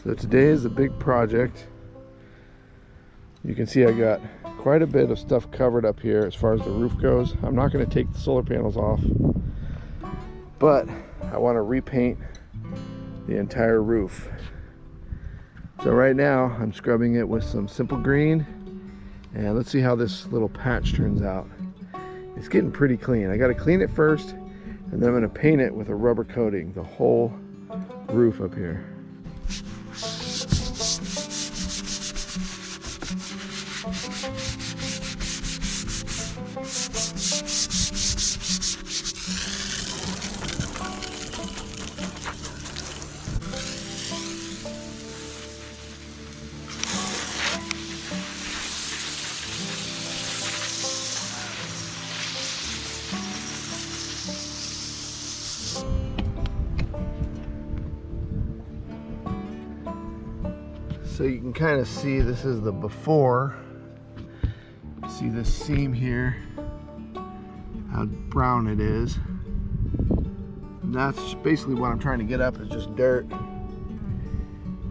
So today is a big project. You can see I got quite a bit of stuff covered up here as far as the roof goes. I'm not going to take the solar panels off, but I want to repaint the entire roof. So right now I'm scrubbing it with some simple green, and let's see how this little patch turns out. It's getting pretty clean. I got to clean it first, and then I'm going to paint it with a rubber coating, the whole roof up here. So you can kind of see this is the before. See this seam here, how brown it is. And that's basically what I'm trying to get up, is just dirt.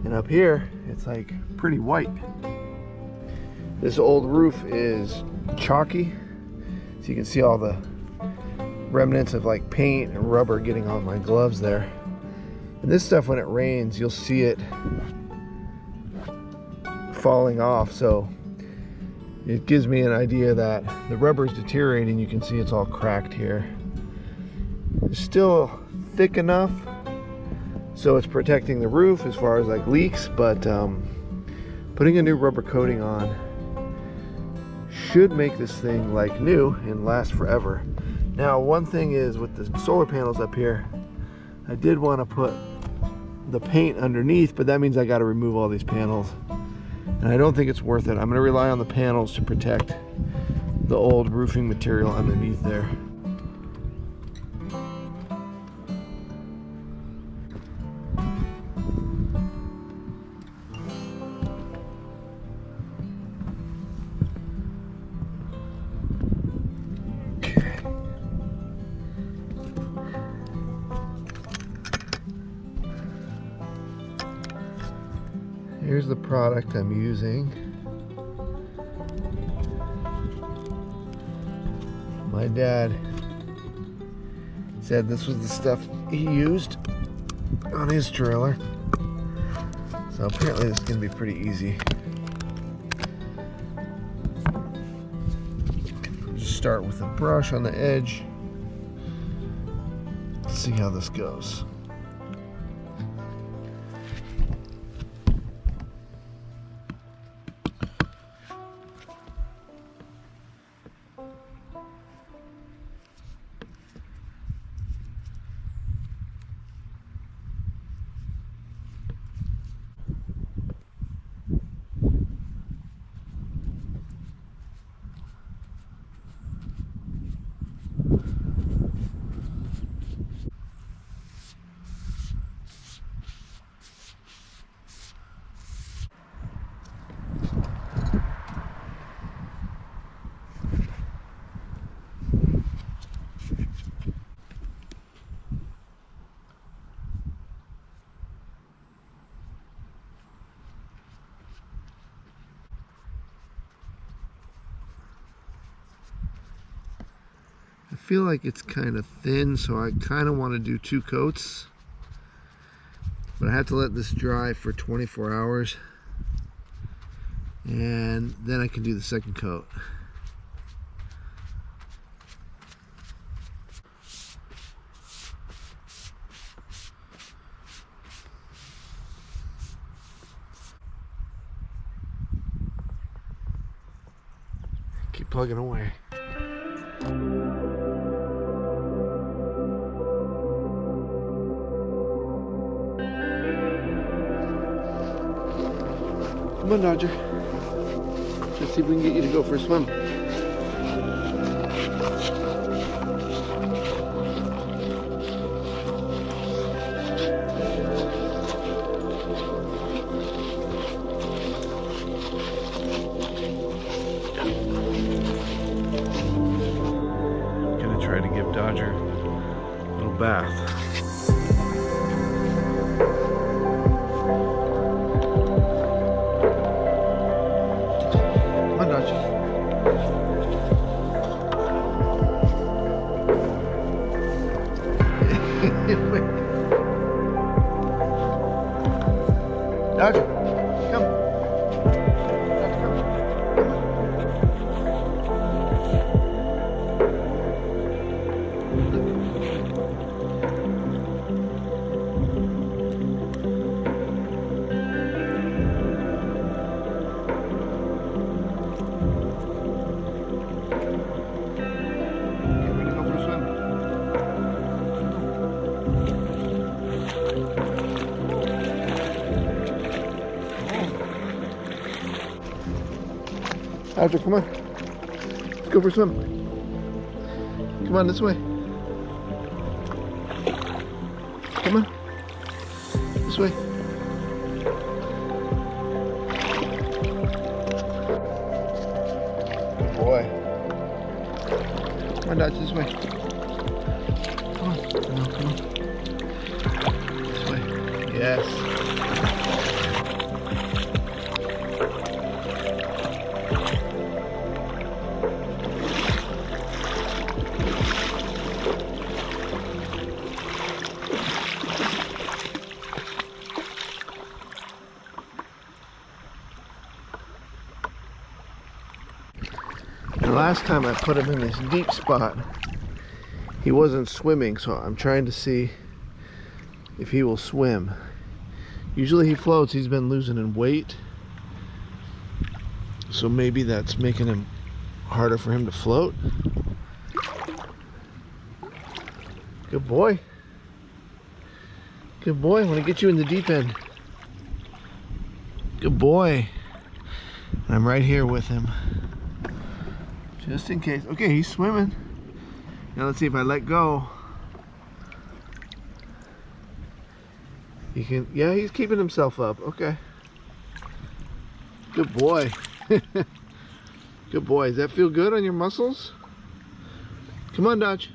And up here, it's like pretty white. This old roof is chalky. So you can see all the remnants of like paint and rubber getting on my gloves there. And this stuff, when it rains, you'll see it falling off, so it gives me an idea that the rubber is deteriorating. You can see it's all cracked here. It's still thick enough so it's protecting the roof as far as like leaks, but putting a new rubber coating on should make this thing like new and last forever. Now, one thing is, with the solar panels up here, I did want to put the paint underneath, but that means I got to remove all these panels. And I don't think it's worth it. I'm going to rely on the panels to protect the old roofing material underneath there. Okay. Here's the product I'm using. My dad said this was the stuff he used on his trailer. So apparently this is going to be pretty easy. Just start with a brush on the edge. Let's see how this goes. I feel like it's kind of thin, so I kind of want to do 2 coats, but I have to let this dry for 24 hours, and then I can do the second coat. Keep plugging away. Come on, Dodger. Let's see if we can get you to go for a swim. Gonna try to give Dodger a little bath. Roger, come on. Let's go for a swim. Come on, this way. Come on. This way. Good boy. Come on, Dodge, this way. Come on. Come on, come on. This way. Yes. And last time I put him in this deep spot, he wasn't swimming, so I'm trying to see if he will swim. Usually he floats. He's been losing in weight, so maybe that's making him harder for him to float. Good boy. Good boy. I want to get you in the deep end. Good boy. I'm right here with him, just in case. Okay, he's swimming. Now let's see if I let go. He can, yeah, he's keeping himself up. Okay. Good boy. Good boy. Does that feel good on your muscles? Come on, Dodge.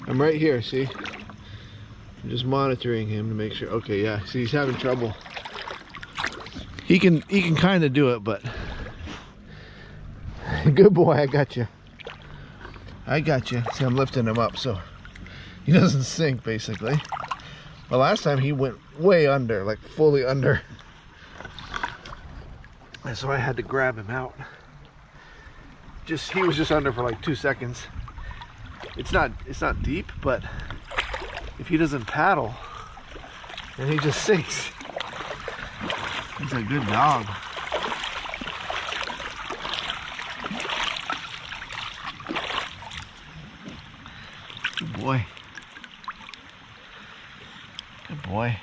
I'm right here, see? I'm just monitoring him to make sure. Okay, yeah, see, he's having trouble. He can kind of do it, but good boy, I got you. I got you. See, I'm lifting him up so he doesn't sink, basically. But last time he went way under, like fully under. And so I had to grab him out. He was just under for like 2 seconds. It's not deep, but if he doesn't paddle, then he just sinks. He's a good dog. Good boy. Good boy.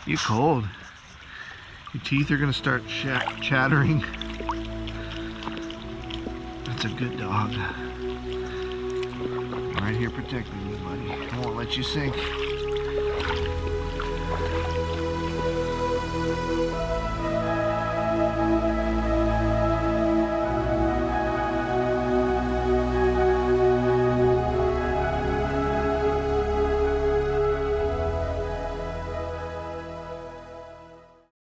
You cold. Your teeth are gonna start chattering. That's a good dog. I'm right here protecting you, buddy. I won't let you sink.